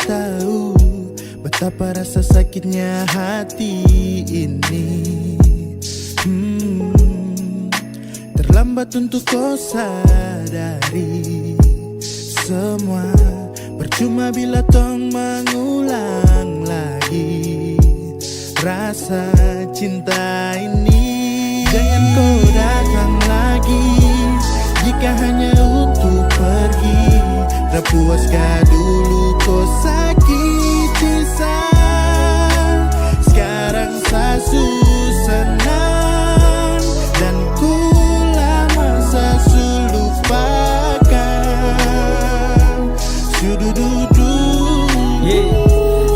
tahu betapa rasa sakitnya hati ini. Terlambat untuk kau sadari, semua percuma bila tong mengulang lagi rasa cinta ini. Jangan kau datang lagi jika hanya untuk pergi. Tak puaskah dulu kau sakiti saya. Sekarang saya senang dan ku lama saya lupakan. Sudududu.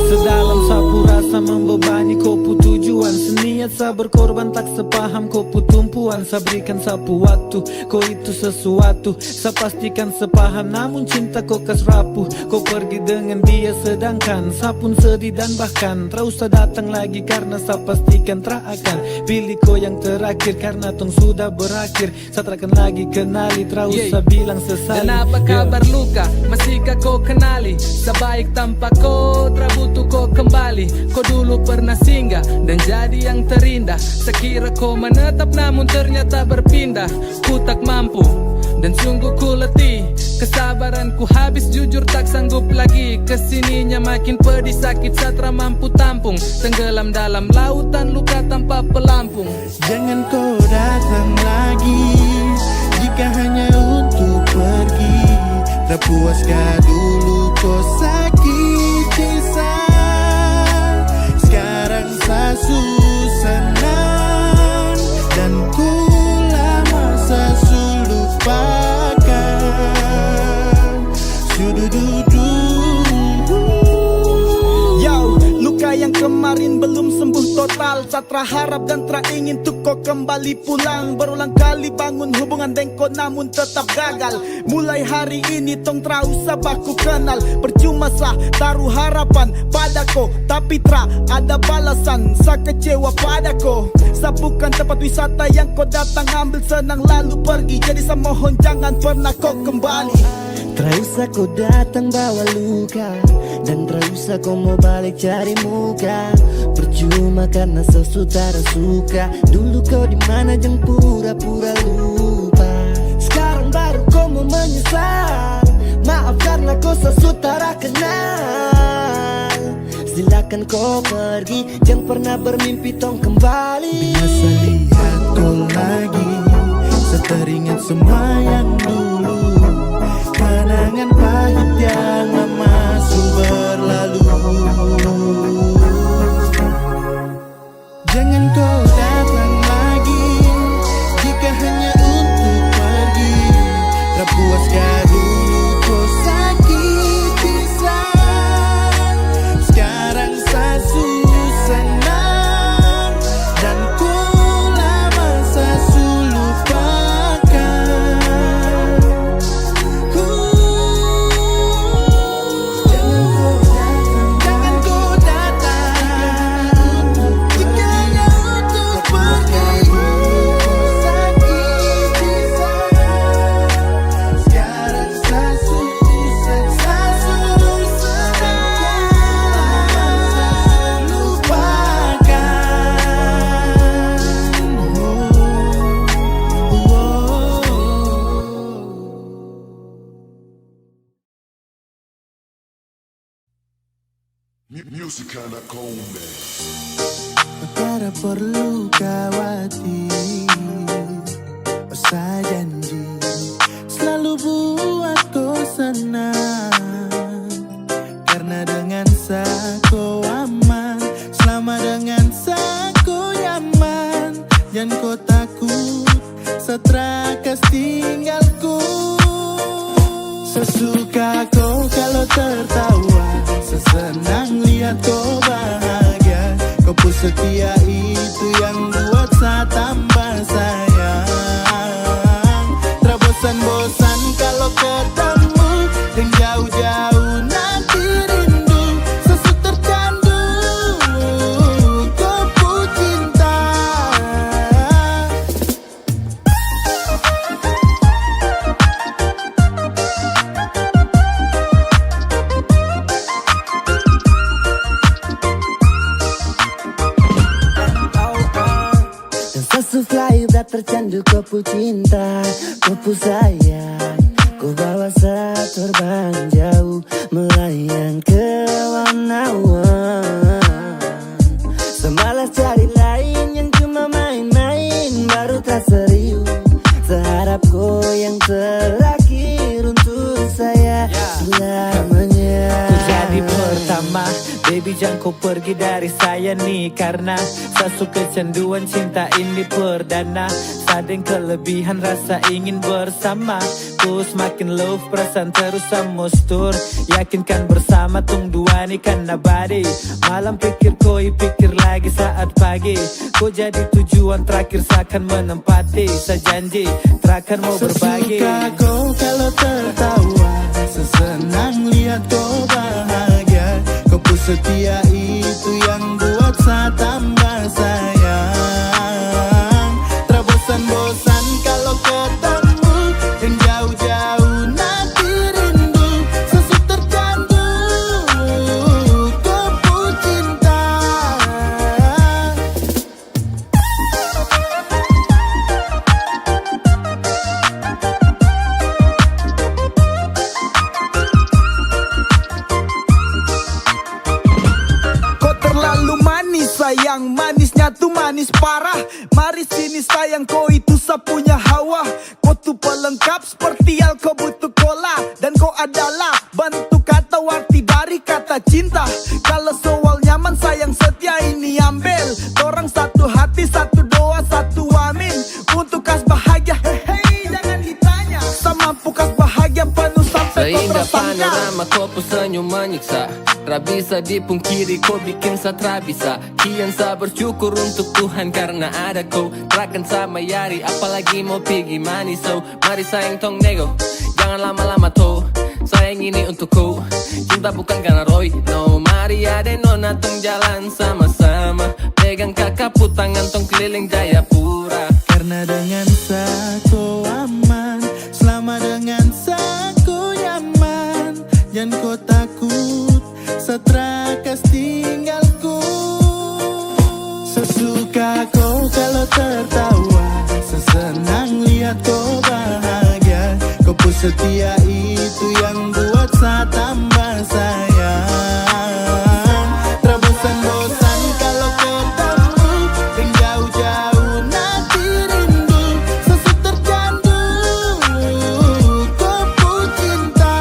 Sedalam sapu rasa membebani kopu tujuan. Seniat sa berkorban tak sepaham kopu tumpuan. Sa berikan sapu waktu, kau itu sesuatu. Sa pastikan sepaham namun cinta kau kas rapuh. Kau pergi dengan dia sedangkan sa pun sedih dan bahkan tak usah datang lagi karena sa pastikan tak akan pilih kau yang terakhir karena tong sudah berakhir. Sa takkan lagi kenali, tak usah bilang sesali. Dan apa kabar luka, masihkah kau kenali? Sebaik tanpa kau, tak butuh kau kembali. Kau dulu pernah singgah dan jadi yang terindah. Sekira kau menetap namun ternyata berpindah. Ku tak mampu dan sungguh ku letih. Kesabaranku habis, jujur tak sanggup lagi. Kesininya makin pedih, sakit satra mampu tampung. Tenggelam dalam lautan luka tanpa pelampung. Jangan kau datang lagi jika hanya untuk pergi. Tak puaskah dulu kau sakiti saya. Sekarang saya senang dan ku lama saya lupakan. Sudududu. Yo, luka yang kemarin belum sembuh total. Satra harap dan tra ingin tuh kau kembali pulang. Berulang kali bangun hubungan dengko namun tetap gagal. Mulai hari ini tong tra usah baku kenal. Percuma sah taruh harapan pada kau, tapi tra ada balasan. Sa kecewa pada kau. Sa bukan tempat wisata yang kau datang ambil senang lalu pergi. Jadi sa mohon jangan pernah kau kembali. Terusah kau datang bawa luka, dan terusah kau mau balik cari muka. Percuma karena sesudara suka. Dulu kau di mana jeng pura-pura lupa. Sekarang baru kau mau menyesal. Maaf karena kau sesudara kenal. Silakan kau pergi, jangan pernah bermimpi tong kembali. Biasa lihat kau lagi, seteringat semua yang dulu. Kenangan pahit yang lama berlalu. Jangan kau datang lagi jika hanya untuk pergi. Tak puaskah dulu kau sakiti saya. Sekarang saya senang dan ku lama saya lupakan. Jangan kau datang jika hanya untuk pergi. Sakiti saya. Sekarang saya Music anak kombe. Tiada perlu khawatir, saya janji selalu buat kau senang. Karena dengan saya kau aman, selama dengan saya kau nyaman. Jangan kau takut, setelah kas tinggalku. Sesuka kau kalau tertawa, sesenang lihat kau bahagia. Kau pun setia, itu yang buat saya tambah sayang. Tak bosan-bosan kalau ketemu, dan jauh-jauh nanti rindu. Sesu tercandu, kau pun cinta. tercandu kopu cinta, kopu sayang. Ku bawa saat terbang jauh, melayang ke awan-awan. Semalas cari lain yang cuma main-main, baru tak serius. Seharapku yang terakhir untuk saya selamanya. Ku jadi pertama, baby jangan kau pergi dari saya nih. Karena saya suka kecanduan cinta ini perdana. Sadeng kelebihan rasa ingin bersama. Ku semakin love perasaan terus sama stur. Yakinkan bersama tung dua ni kan abadi. Malam pikir koi pikir lagi saat pagi. Ku jadi tujuan terakhir seakan menempati. Saya janji terakan mau berbagi. Sesuka kau kalau tertawa, sesenang lihat kau bahagia. Kau setia itu yang buat saya tambah sayang. Terbosan-bosan kalau ketemu yang jauh-jauh nanti rindu. Sesuk tercandu kopu cinta. Kau terlalu manis sayang, manisnya tuh manis parah. Mari sini sayang, kau itu sapunya hawa. Kau tuh pelengkap seperti alkohol butuh cola. Dan kau adalah bentuk kata arti dari kata cinta. Kalau soal nyaman sayang setia ini ambil. Orang satu hati, satu doa, satu amin. Untuk kas bahagia, hei jangan ditanya. Semampu kas bahagia penuh sampai kau Seindah tersangka. panorama kopu senyum menyiksa. Tak bisa dipungkiri kau bikin saya bisa. Kian saya bersyukur untuk Tuhan karena ada kau. Takkan sama yari apalagi mau pergi manis. So mari sayang tong nego, jangan lama-lama toh. Sayang ini untuk kau, cinta bukan karena Roy. No, mari ada nona tong jalan sama-sama. Pegang kakak tangan tong keliling Jayapura. Karena dengan satu aman, selama dengan saku nyaman. Jangan kau takut, seterakas tinggalku. Sesuka kau kalau tertawa, sesenang lihat kau bahagia. Kau pun setia itu yang buat saya tambah sayang. Terbosan-bosan kalau ketemu yang jauh-jauh nanti rindu. Sesuk tercandu kopu cinta.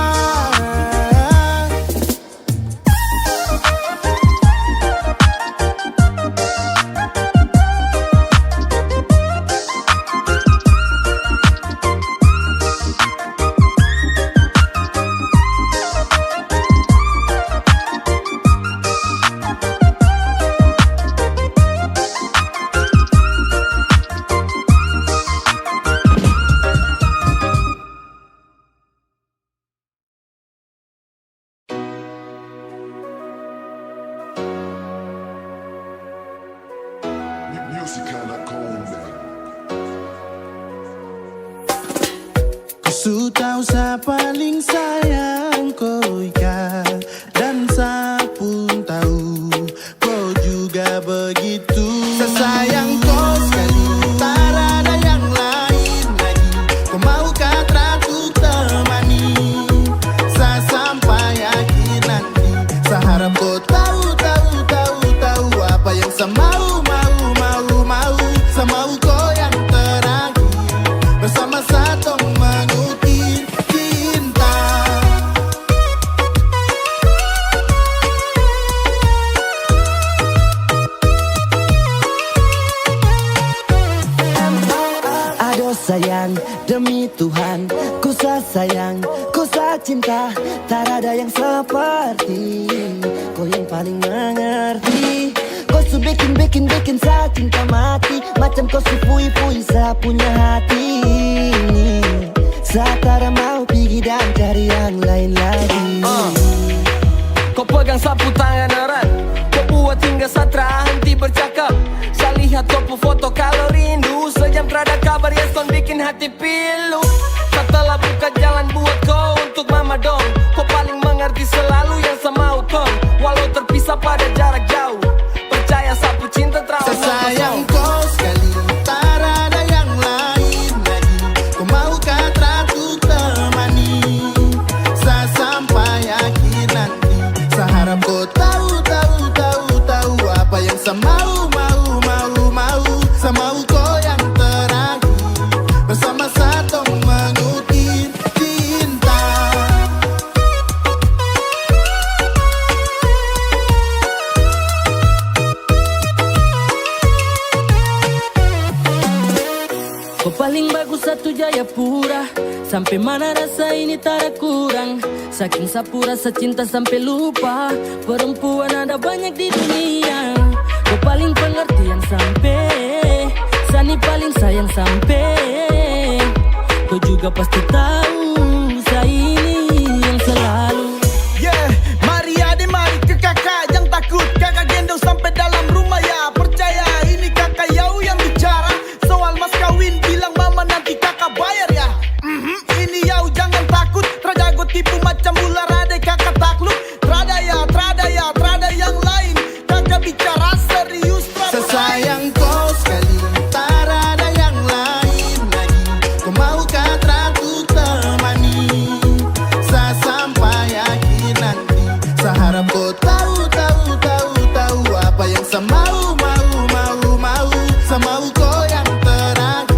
Musicana Conde. Ku tahu saya paling sayang kau Ika. Dan saya pun tahu kau juga begitu. Saya sayang kau sekali, tak ada yang lain lagi. Kau maukah teratu temani saya sampai akhir nanti. Saya harap kau tahu apa yang saya mau. Saya mau kau yang terakhir bersama satu mengukir cinta. Aduh sayang, demi Tuhan, ku sayang, ku cinta. Tak ada yang seperti kau yang paling mengerti. Kau su bikin saya cinta mati. Macam kau su pui saya punya hati. Saya tak mau pergi dan cari yang lain lagi. Kau pegang sapu tangan erat, kau buat hingga saya terhenti bercakap. Saya lihat kau foto kalau rindu. Sejam terada kabar yang son bikin hati pilu. Setelah buka jalan buat kau untuk mama dong. Kau paling mengerti selalu yang saya mau kau. Walau terpisah pada jarak jauh, percaya sapu cinta trauma. Saya sayang kau sekali, tak ada yang paling bagus satu Jayapura. Sampai mana rasa ini tak ada kurang. Saking sapu rasa cinta sampai lupa. Perempuan ada banyak di dunia. Kau paling pengertian sampai Sani paling sayang sampai. Kau juga pasti tahu saya ini yang selalu. Yeah, mari ade mari ke kakak, jangan takut. Kakak gendong sampai dalam rumah ya. Percaya ini kakak yau yang bicara. Soal mas kawin bilang mama nanti kakak bayar ya. Ini yau jangan takut. Rajago tipu macam ular ade kakak takluk. Trada yang lain. Kakak bicara serius. Sesayang kau sekali, tak ada yang lain lagi. Kau maukah teratur temani, sampai akhir nanti. Seharap kau tahu apa yang saya mau. Semau kau yang terakhir,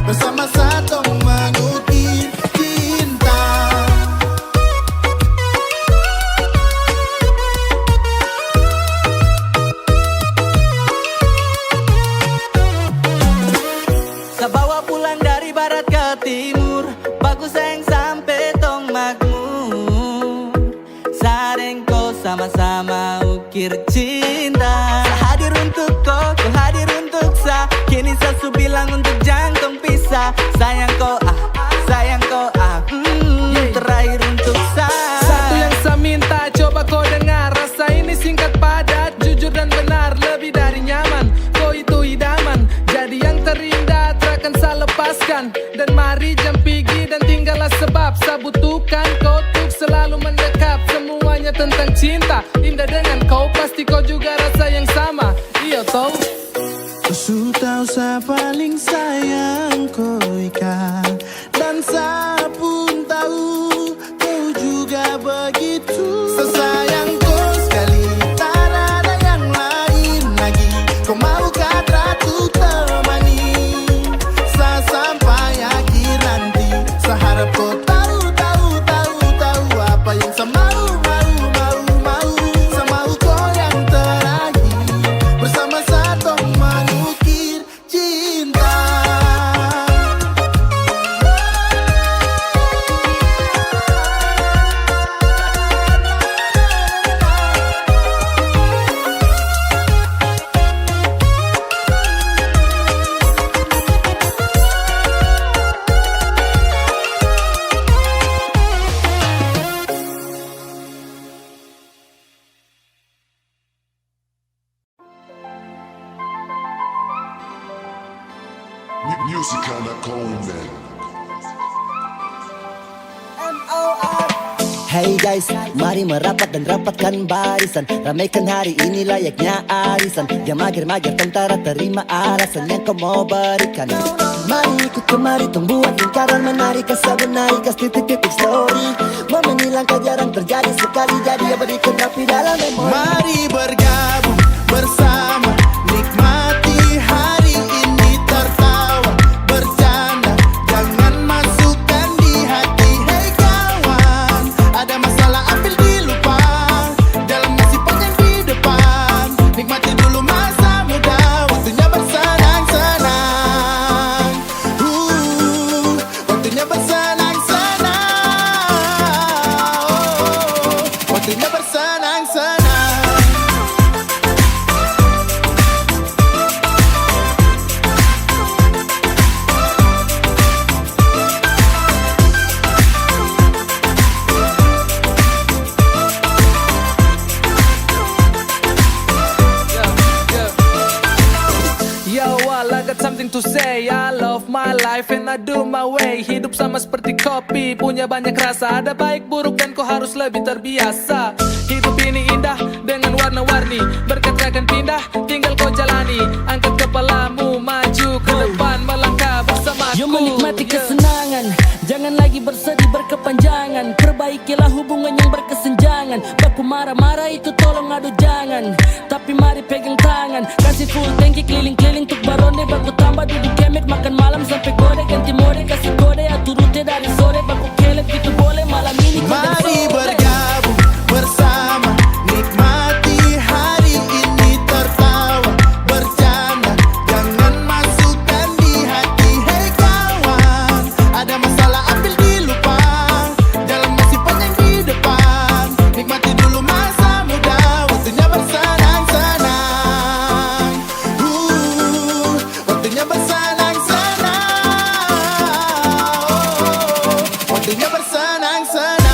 bersama satu mengukir cinta. Saya bawa pulang dari barat ke timur. Bagus sayang sampai tong makmur. Sareng kau sama-sama ukir cinta. Saya hadir untuk kau hadir untuk sa. Kini saya su bilang untuk jangan pisah. Sayang kau terakhir untuk saya. Satu yang saya minta coba kau dengar. Rasa ini singkat padat, jujur dan benar. Lebih dari nyaman, kau itu idaman. Jadi yang terindah terakan saya lepaskan. Dan mari jam pergi dan tinggallah sebab saya butuhkan kau untuk selalu mendekap. Semuanya tentang cinta, indah dengan kau. Pasti kau juga rasa yang sama. Iya tau. Su tahu saya paling sayang kau Ika. Dan saya pun tahu kau juga begitu. Sesayang kau sekali, tak ada yang lain lagi. Kau maukah teratur temani, sampai akhir nanti. Seharap kau tahu apa yang saya mau. Semau kau yang terakhir, bersama satu mengukir cinta. Music anak Coleman. Hey guys, mari merapat dan rapatkan barisan. Ramaikan hari ini layaknya arisan. Dia mager-mager tentara terima alasan yang kau mau berikan. Mari ikut kemari tong buat lingkaran menarik. Kasih benari, kasih titik-titik story. Momen langkah jarang terjadi sekali. Jadi ya berikan rapi dalam memori. Mari bergabung bersama, nikmati hari ini. Tertawa, bercanda, jangan masukkan di hati. Hei kawan, ada masalah ambil dilupa. Dalam masih panjang di depan. Nikmati dulu masa muda, waktunya bersenang-senang. Waktunya bersenang-senang. Waktunya bersenang-senang. I got something to say. I love my life and I do my way. Hidup sama seperti kopi, punya banyak rasa. Ada baik buruk dan kau harus lebih terbiasa. Hidup ini indah dengan warna-warni. Berkat akan pindah, tinggal kau jalani. Angkat kepalamu, maju ke depan, melangkah bersamaku. Yo menikmati kesenangan, jangan lagi bersedih berkepanjangan. Perbaikilah hubungan yang berkesenjangan. Baku marah-marah itu tolong adu jangan. Tapi mari pegang tangan, kasih full tanki keliling-keliling untuk baronde. Baku tambah duduk kemek, makan malam sampai kode. Ganti mode, kasih kode, atur rute dari sore. Baku kelep itu boleh, malam ini kau dan Mari sore. bergabung bersama, nikmati hari ini. Tertawa, bercanda, jangan masukkan di hati. Hei kawan, dulu masa muda, waktunya bersenang-senang. Waktunya bersenang-senang. Waktunya bersenang-senang.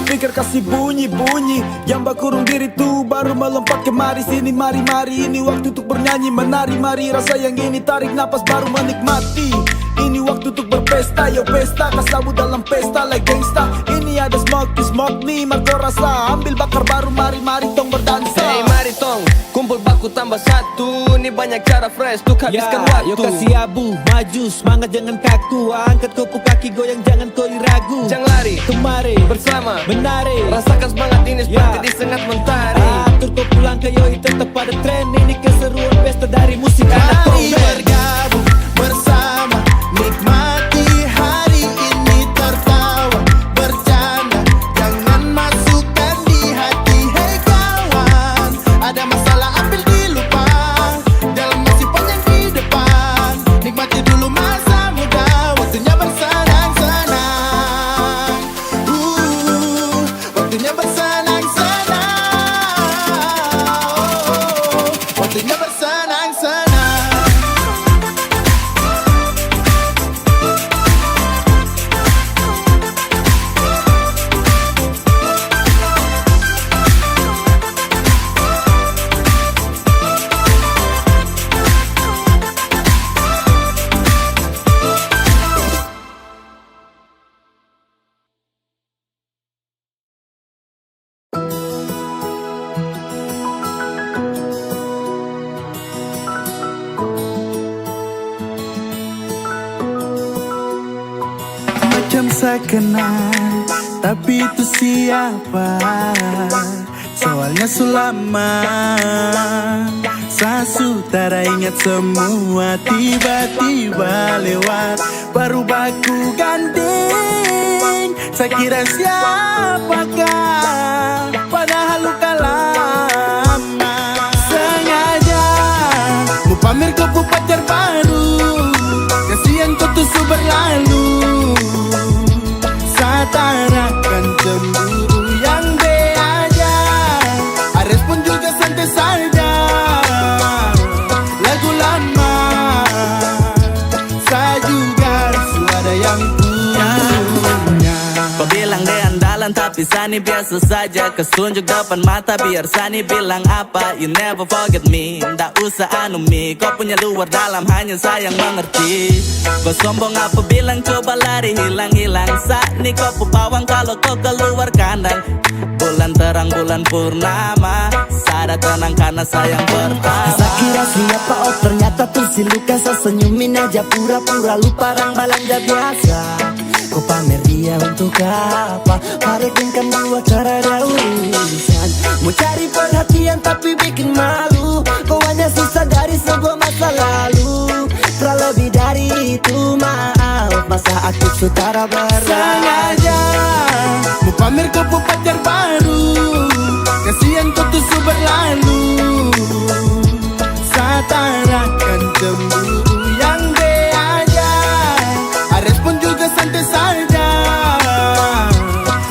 Speaker kasih bunyi-bunyi, yang bakurung diri tuh baru melompat kemari sini. Mari-mari ini waktu untuk bernyanyi, menari. Mari rasa yang ini, tarik napas baru menikmati. Ini waktu untuk berpesta, yo pesta. Kasabu dalam pesta like gangsta. Ini ada smoke me, Marco rasa. Ambil bakar baru, mari-mari tong berdansa. Hey mari tong, kumpul baku tambah satu. Nih banyak cara fresh tuh habiskan waktu. Yo kasih abu, maju, semangat jangan kaku. Angkat kopu kaki goyang, jangan kau ragu. Jangan lari, Kemari, bersama menari. rasakan semangat ini seperti di sengat mentari. Atur kau pulang ke yoi, tetap pada tren. Ini keseruan pesta dari musik anak Mari konven. bergabung bersama, nikmati hari ini, tertawa, bercanda, jangan masukkan di hati. Hei kawan, ada masalah ambil dilupang, dalam masih panjang di depan. Nikmati dulu masa muda, waktunya bersenang-senang. Waktunya bersenang-senang. Waktunya bersenang-senang. Macam saya kenal, tapi itu siapa? Soalnya selama saya sudah ingat semua, tiba-tiba lewat baru baku gandeng. Saya kira siapakah, padahal luka lama. Sengaja mau pamer kau pacar baru, kasihan kau tuh berlalu. Satarakan cemburu yang be aja, Ares pun juga santai saja. Lagu lama, saya juga suara yang punya. Kau bilang deh andalan tapi Sani biasa saja. Kesunjuk depan mata biar Sani bilang apa. You never forget me, ndak usah anumi. Kau punya luar dalam hanya sayang mengerti. Kau sombong apa bilang coba lari hilang-hilang. Saat ni kau pawang kalau kau keluar kandang. Bulan terang bulan purnama, sada tenang karena sayang pertama. Saya kira siapa, oh ternyata tuh si Luka. Saya senyumin aja pura-pura lupa orang balanja biasa. Kau pamer dia untuk apa? Parekinkan dua cara ada urusan. Mau cari perhatian tapi bikin malu. Kau hanya sisa dari sebuah masa lalu. Terlebih dari itu maaf, masa aku sutara baru. Sengaja mau pamer kau pacar baru, kasihan kau tuh berlalu. Satarakan cemburu yang be aja, Ares pun juga santai saja.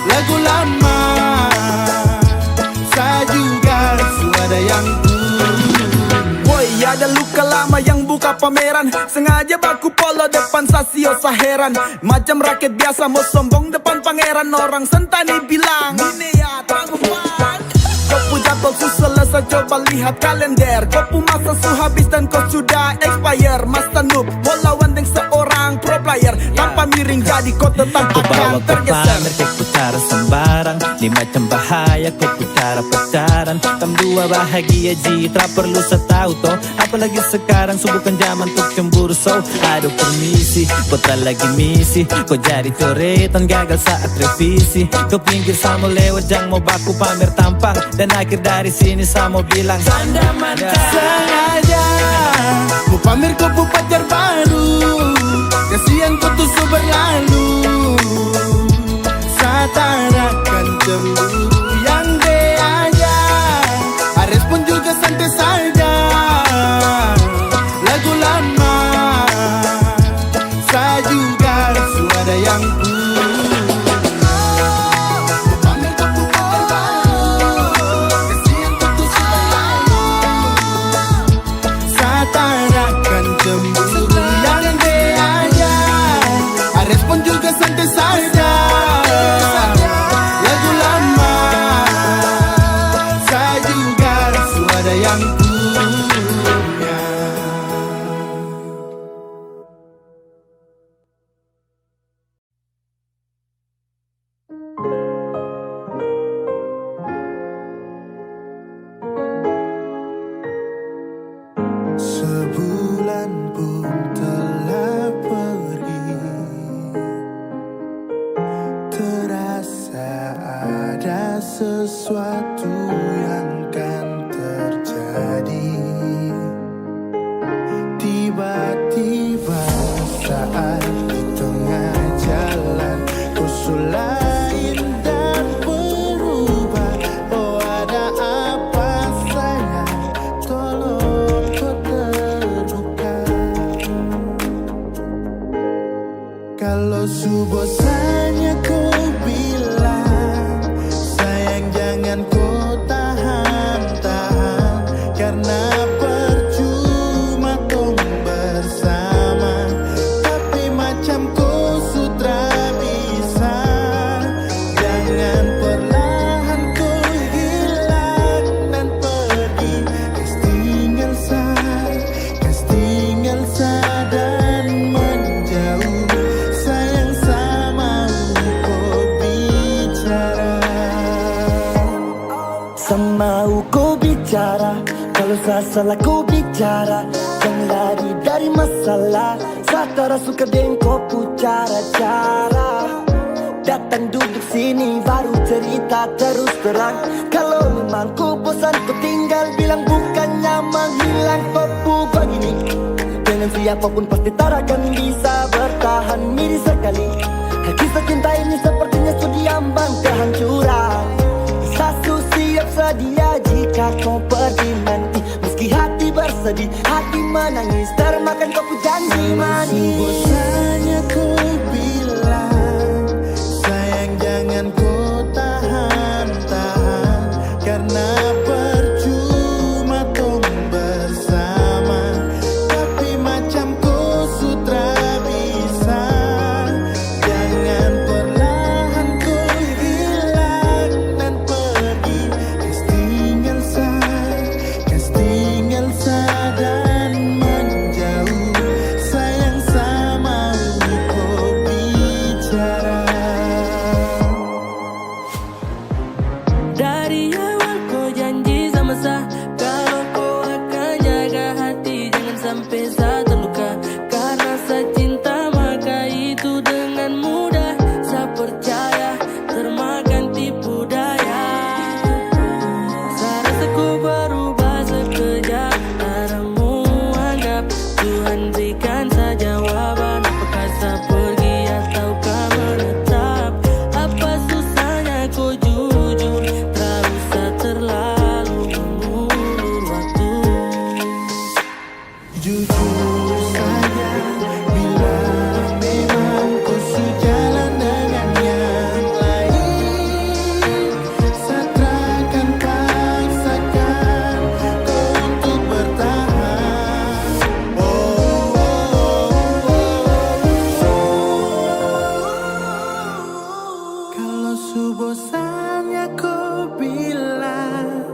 Lagu lama, saya juga suara yang Woi, ada luka lama yang buka pameran. Sengaja baku polo depan sasio saheran. Macam rakyat biasa mau sombong depan pangeran. Orang sentani bilang ini ya tanggupan. Kau jadwal su selesai, coba lihat kalender. Kau masa su habis dan kau sudah expire. Masa noob, mau lawan dengan seorang pro player. Tanpa miring jadi kau tetap Kau bawa akan ke tergeser. pamer, kau putara sembarang. Di macam bahaya kau putara pacaran. Tam dua bahagia jitra perlu setahu toh. Apalagi sekarang bukan zaman untuk cemburu. So aduh permisi, kau tak lagi misi. Kau jadi coretan gagal saat revisi. Kau pinggir sama lewat jang mau baku pamer tampang. Dan akhir dari sini saya mau bilang tanda mata. sengaja mau pamer kau pacar baru, kasihan kau tuh berlalu. Terasa ada sesuatu yang kan terjadi. Tiba-tiba saat di tengah jalan kau sulain dan berubah. Oh ada apa sayang, tolong kau terbuka. Kalau bosannya kau bilang, sayang jangan kau tahan-tahan, karena percuma tong bersama. Tapi macam kau sutra bisa, jangan perlahan kau hilang dan pergi. Kas tinggal sah dan menjauh. Sayang sama kau bicara. Semau kau bicara, kalau saya salah kau bicara. Jangan lari dari masalah, saya tak suka dengan kau cara-cara. Datang duduk sini baru cerita terus terang. Kalau memang kau bosan kau tinggal bilang, bukannya menghilang. Kau begini dengan siapapun pasti tak akan bisa bertahan miri sekali. Kisah cinta ini sepertinya sudiambang kehancuran. Sasu siap sedia jika kau pergi nanti. Meski hati bersedih, hati menangis, termakan kau janji manis. Bosannya kau bilang, sayang jangan kau tahan-tahan, karena percuma tong bersama. Tapi macam kau sutra bisa, jangan perlahan kau hilang dan pergi. Kas tinggal sah dan menjauh. Sayang sama kau bicara. Dari awal kau janji sama saya, kalau kau akan jaga hati, jangan sampai saya terluka. Karena saya cinta maka itu dengan mudah saya percaya, termakan tipu daya. Saya rasa ku berubah sekejap, taramu anggap Tuhan berikan saya jawaban. Apakah saya pergi ataukah menetap? Apa susahnya kau jujur, tak usah terlalu mengulur waktu. Jujur saja, bila memang kau sejalan dengan yang lain, saya takkan paksakan kau untuk bertahan. Kalau bosannya kau bilang,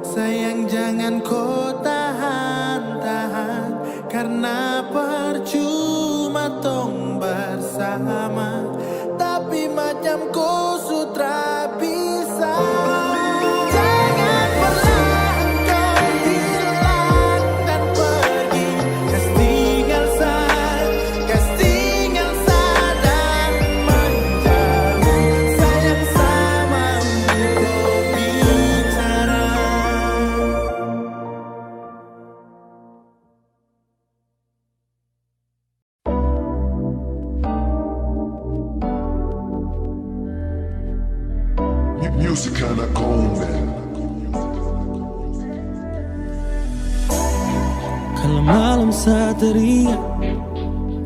sayang jangan kau tahan-tahan, karena percuma tong bersama. Tapi macam kau sutra bisa, jangan perlahan kau hilang dan pergi. Kas tinggal sah dan menjauh. Sayang sama kau bicara. Musicana Coleman. Kalau malam saya teriak,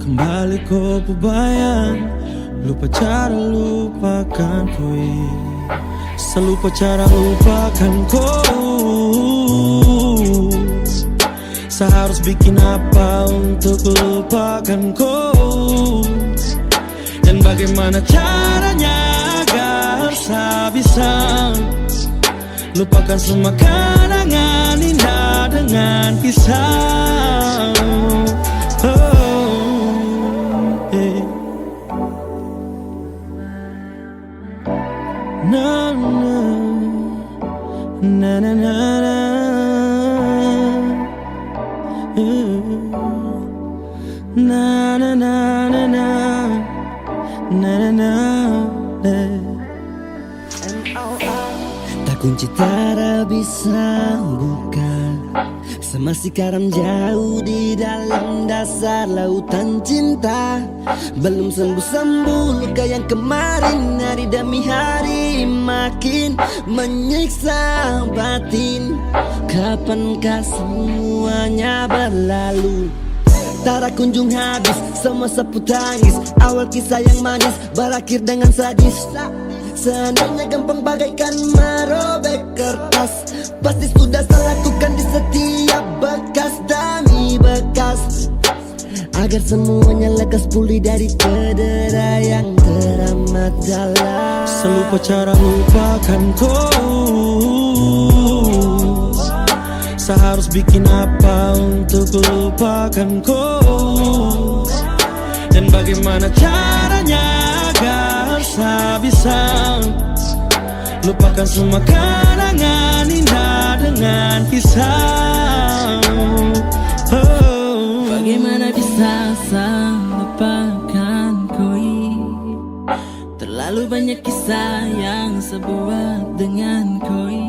kembali kau berbayang. Lupa cara lupakan kau, selupa cara lupakan kau. Saya harus bikin apa untuk lupakan kau, dan bagaimana caranya agar saya bisa lupakan semua kenangan indah dengan kisah. Na na na na na na. Na na na na na na na na. kunci tak bisa buka. Semasih karam jauh di dalam dasar lautan cinta. Belum sembuh-sembuh luka yang kemarin, hari demi hari makin menyiksa batin. Kapankah semuanya berlalu? Tak kunjung habis, semua sapu tangis. Awal kisah yang manis berakhir dengan sadis. Seandainya gampang bagaikan merobek kertas, pasti sudah saya lakukan di setiap bekas demi bekas. Agar semuanya lekas pulih dari cedera yang teramat dalam. Selupa cara lupakan kau. Saya harus bikin apa untuk lupakan kau? Dan bagaimana caranya agar saya bisa lupakan semua kenangan indah dengan kisah. Bagaimana bisa saya lupakan koi? Terlalu banyak kisah yang saya buat dengan koi.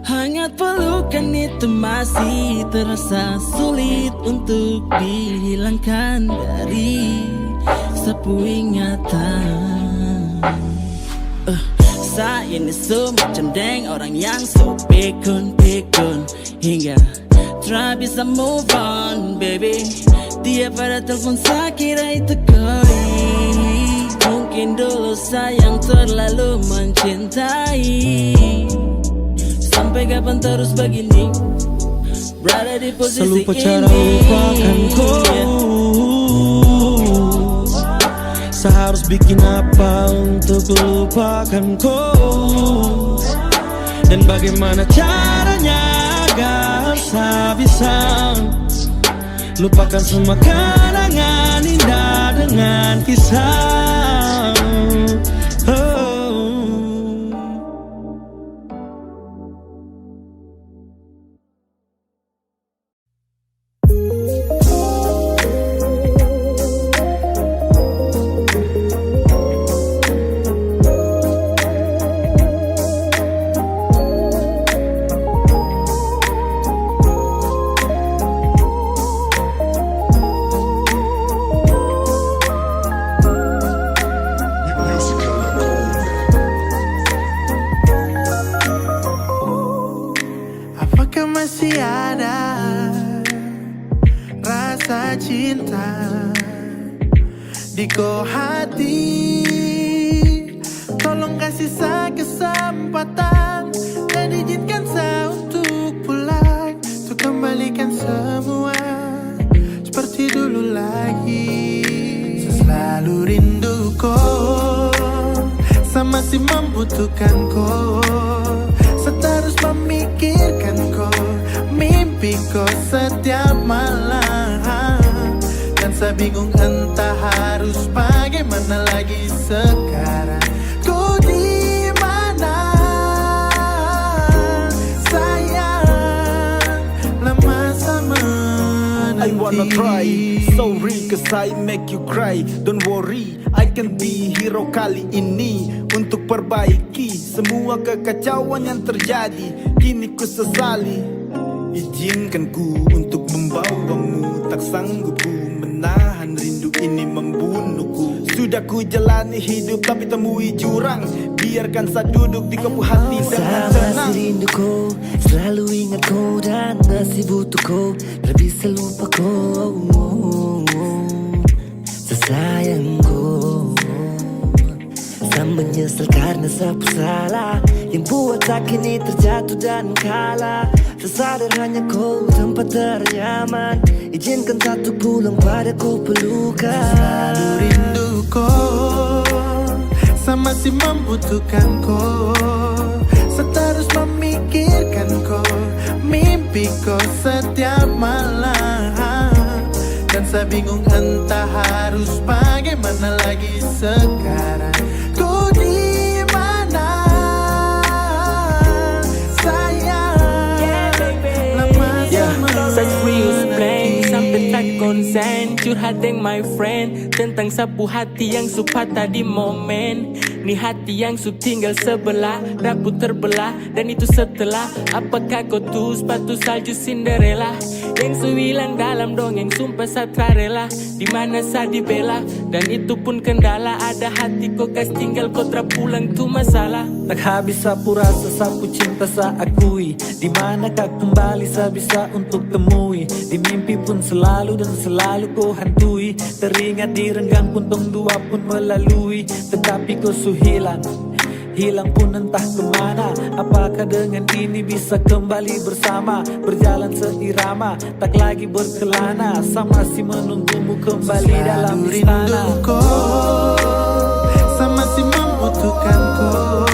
Hangat pelukan itu masih terasa sulit untuk dihilangkan dari sapu ingatan. Saya ini semacam deng orang yang so pikun-pikun hingga tak bisa move on, baby. Dia pada telepon saya kira itu koi. Mungkin dulu sayang terlalu mencintai. Sampai kapan terus begini, berada di posisi selupa ini. Cara lupakan kau. Saya harus bikin apa untuk lupakan kau? Dan bagaimana caranya agar saya bisa lupakan semua kenangan indah dengan kisah. Masih ada rasa cinta di kau hati. Tolong kasih saya kesempatan dan izinkan saya untuk pulang, untuk kembalikan semua seperti dulu lagi. Saya selalu rindu kau, saya masih membutuhkan kau. Saya terus memikirkan kau, mimpi kau setiap malam. Dan saya bingung entah harus bagaimana lagi sekarang. Kau di mana sayang, lama saya menanti. I wanna try, sorry cause I make you cry. Don't worry, I can be hero kali ini. Untuk perbaiki semua kekacauan yang terjadi, kini ku sesali. Izinkan ku untuk membawamu, tak sanggup ku menahan rindu ini membunuhku. Sudah ku jalani hidup tapi temui jurang, biarkan saya duduk di kepu hati dengan Saya tenang. masih rindu kau, selalu ingat kau dan masih butuh kau. Tak bisa lupa kau, sesayang kau. Saya menyesal karena sapu salah yang buat tak ini terjatuh dan kalah. Sesadar hanya kau tempat ternyaman, izinkan satu pulang pada kau pelukan. Selalu rindu kau, saya masih membutuhkan kau. Saya terus memikirkan kau, mimpi kau setiap malam. Dan saya bingung entah harus bagaimana lagi sekarang. Kau di mana sayang, lama saya menanti. Such real explain, sampai tak konsen. curhat deng my friend tentang sapu hati yang su patah di momen. Nih hati yang su tinggal sebelah, rapuh terbelah, dan itu setelah. Apakah kau tuh sepatu salju Cinderella yang su hilang dalam dongeng sumpah satra rela? Dimana sa dibela, dan itu pun kendala. Ada hati kau kas tinggal kau tra pulang tuh masalah. Tak habis sapu rasa, sapu cinta sa akui. Dimanakah kembali sa bisa untuk temui? Di mimpi pun selalu dan selalu kau hantui. Teringat di renggang pun tong dua pun melalui. Tetapi kau su hilang, hilang pun entah kemana. Apakah dengan ini bisa kembali bersama, berjalan seirama, tak lagi berkelana. Sa masih menunggumu kembali dalam istana. Rinduku, sa masih membutuhkan kau.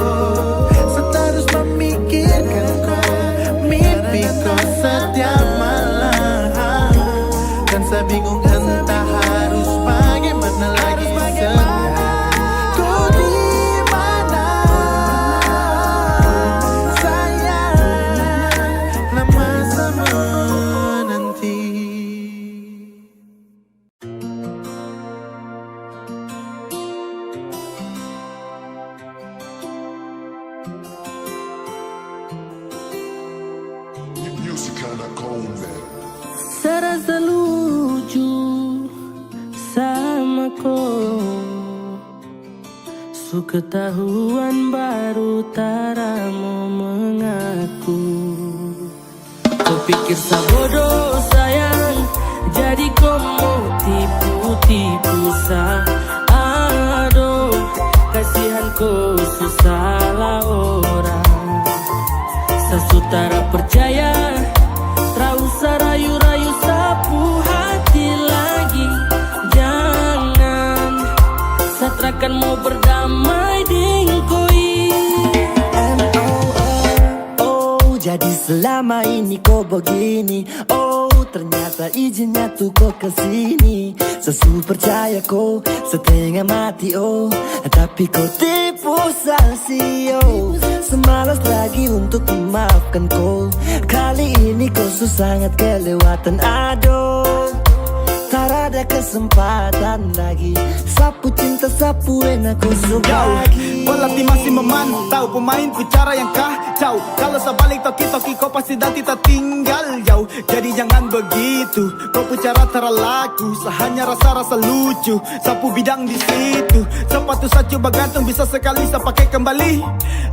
Sa terus memikirkan kau, mimpi kau setiap malam. Dan saya bingung entah harus bagaimana lagi sekarang. Kau di mana, sayang? Lama sama nanti. Musicana Combat. Serasa lucu sama kau, su ketahuan baru tara mau mengaku. Kau pikir sa bodoh sayang, jadi kau mau tipu-tipu sa. Aduh, kasihan kau su salah orang. Sa sutara percaya, tra usah rayu-rayu sapu hati lagi. Jangan, satrakan mau berdamai dengan koi. Oh, jadi selama ini kau begini. Oh, ternyata izinnya tuh kau kesini. Sesu percaya kau setengah mati oh, tapi kau tipu salsio. Semalas lagi untuk memaafkan kau. Kali ini kau sangat kelewatan. Aduh, tak ada kesempatan lagi. Sapu cinta, sapu enak kau lagi. Belati masih memantau pemainku cara yang kacau. Kalau sebalik toki-toki kau pasti nanti tertinggal jauh. Jadi jangan begitu, kau pun cara terlaku. Hanya rasa-rasa lucu, sapu bidang di situ. Sepatu sa coba gantung bisa sekali sa pakai kembali.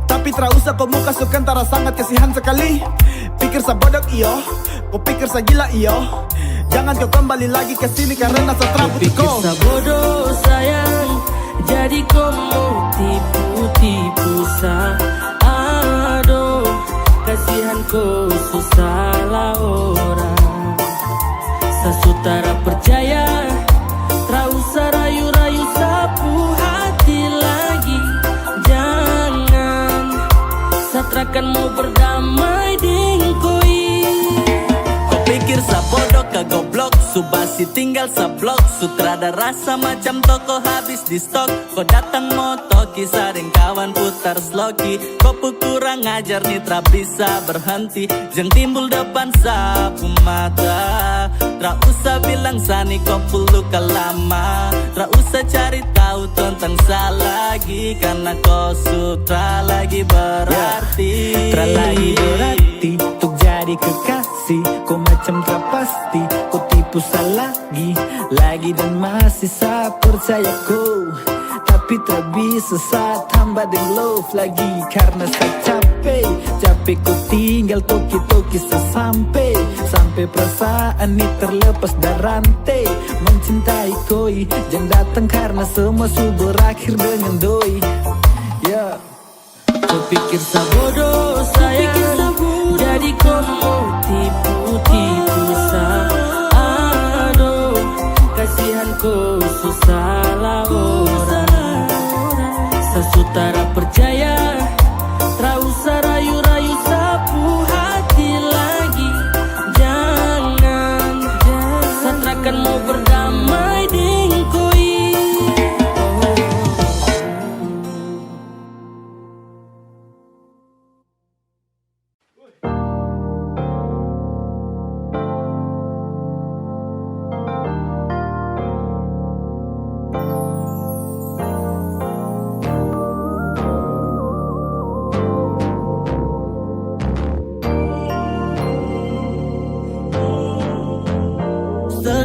Tapi tak usah kau muka sukan tara sangat kasihan sekali. Pikir sa bodoh iyo, kau pikir sa gila iyo. Jangan kau kembali lagi ke sini karena sa terabut Pikir kau. sa bodoh sayang, jadi kau mau tipu-tipu sa. Aduh, kasihan kau su salah orang. Sa sutara percaya, tra usah rayu-rayu sapu hati lagi. Jangan, satrakan mau berdamai dengan koi. Pikir sa bodoh ka goblok, subasi tinggal sa blok. Sutrada rasa macam toko habis di stok. Kau datang moto kisaring kawan putar sloki. Kau pun kurang ajar nih tra bisa berhenti. Jeng timbul depan sapu mata. Tra usah bilang sani kau pun luka lama. Tra usah cari tahu tentang sa lagi. Karena kau sutra lagi berarti. Tra lagi berarti untuk jadi kekasih. Kau macam tak pasti, kau tipu sa lagi dan masih sa percaya kau. Tapi tak bisa sa tambah dengan love lagi. Karena sa capek kau tinggal toki-toki sa sampai perasaan ini terlepas dari rantai. Mencintai koi, jangan datang karena semua su berakhir dengan doi. Yeah. Kau pikir sa bodoh sayang, jadi kau mau tipu-tipu sa. Aduh, kasihan kau su salah orang. Sa sutara percaya, tra usah rayu-rayu sapu hati lagi. Jangan, satrakan mau berdamai dengan koi.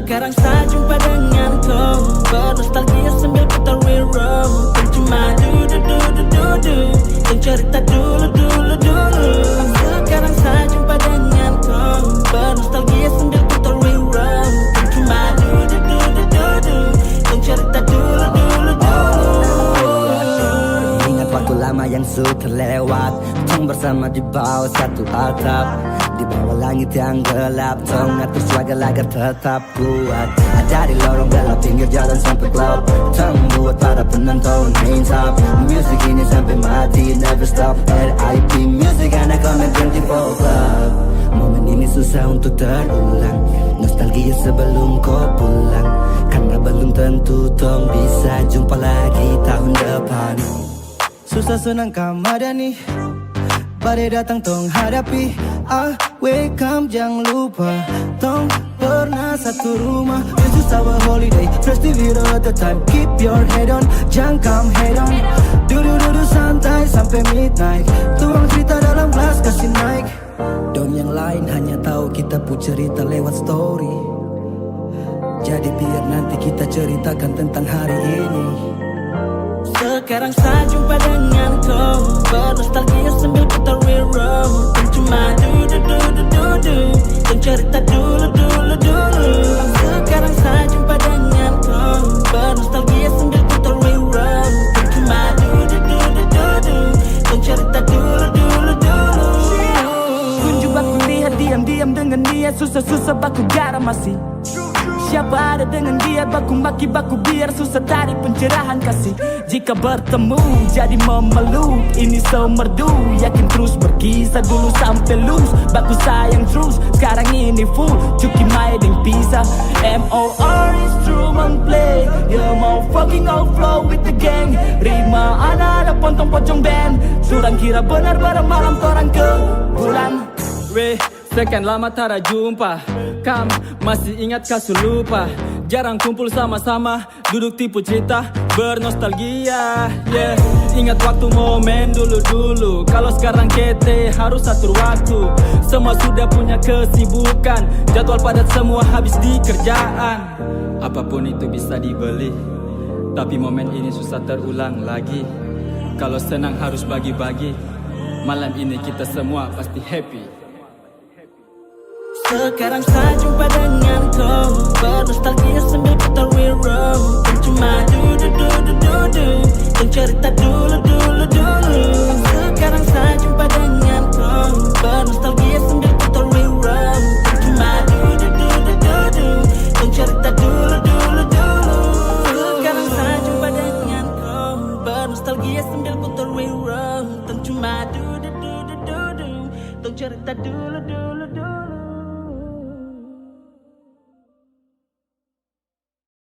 Sekarang saya jumpa dengan kau, bernostalgia sambil putar rewind. Kan cuma du-du-du-du-du-du, yang cerita dulu-dulu-dulu. Sekarang saya jumpa dengan kau, bernostalgia sambil putar rewind. Kan cuma du-du-du-du-du, yang cerita dulu-dulu-dulu. Ingat waktu lama yang sudah lewat, tong bersama di bawah satu atap, di bawah langit yang gelap, tong atur struggle agar tetap kuat. Dari lorong gelap pinggir jalan sampai klub, tong buat para penonton hands up. Music ini sampai mati, never stop. RIP music anak komen 24 club. Momen ini susah untuk terulang, nostalgia sebelum kau pulang, karena belum tentu tong bisa jumpa lagi tahun depan. Susah senang kamadani, badai datang tong hadapi. Welcome jangan lupa, tong pernah satu rumah. This is our holiday, festival at the time. Keep your head on, jangan come head on. Duduk-duduk santai sampai midnight, tuang cerita dalam kelas kasih naik. Don yang lain hanya tahu kita pun cerita lewat story. Jadi biar nanti kita ceritakan tentang hari ini. Sekarang saya jumpa dengan kau, bernostalgia sambil putar rewind. Kan cuma du-du-du-du-du, yang cerita dulu-dulu-dulu. Sekarang saya jumpa dengan kau, bernostalgia sambil putar rewind. Kan cuma du-du-du-du-du, yang cerita dulu-dulu-dulu. Kunjung baku lihat diam-diam dengan dia, susah-susah baku garam masih. Siapa ada dengan dia, baku maki baku biar susah tarik pencerahan kasih. Jika bertemu jadi memeluk, ini semerdu. Yakin terus berkisah dulu sampai lose, baku sayang terus. Sekarang ini full, cuki main pisah. MOR instrument play, yeah mau fucking all flow with the gang. Rima anak ada pontong pocong band, surang kira benar bareng malam torang ke bulan. Sekian lama tak jumpa, kam masih ingat kasu lupa. Jarang kumpul sama-sama, duduk tipu cerita, bernostalgia. Yeah, ingat waktu momen dulu-dulu. Kalau sekarang kete harus atur waktu. Semua sudah punya kesibukan, jadwal padat semua habis di kerjaan. Apapun itu bisa dibeli, tapi momen ini susah terulang lagi. Kalau senang harus bagi-bagi, malam ini kita semua pasti happy. Sekarang saya jumpa dengan kau, bernostalgia sambil putar rewind. Kan cuma du-du-du-du-du, yang cerita dulu-dulu-dulu. Sekarang saya jumpa dengan kau, bernostalgia sambil putar rewind. Kan cuma du-du-du-du-du, yang cerita dulu-dulu-dulu. Sekarang saya jumpa dengan kau, bernostalgia sambil putar rewind. Kan cuma du-du-du-du-du, yang cerita dulu-dulu-dulu.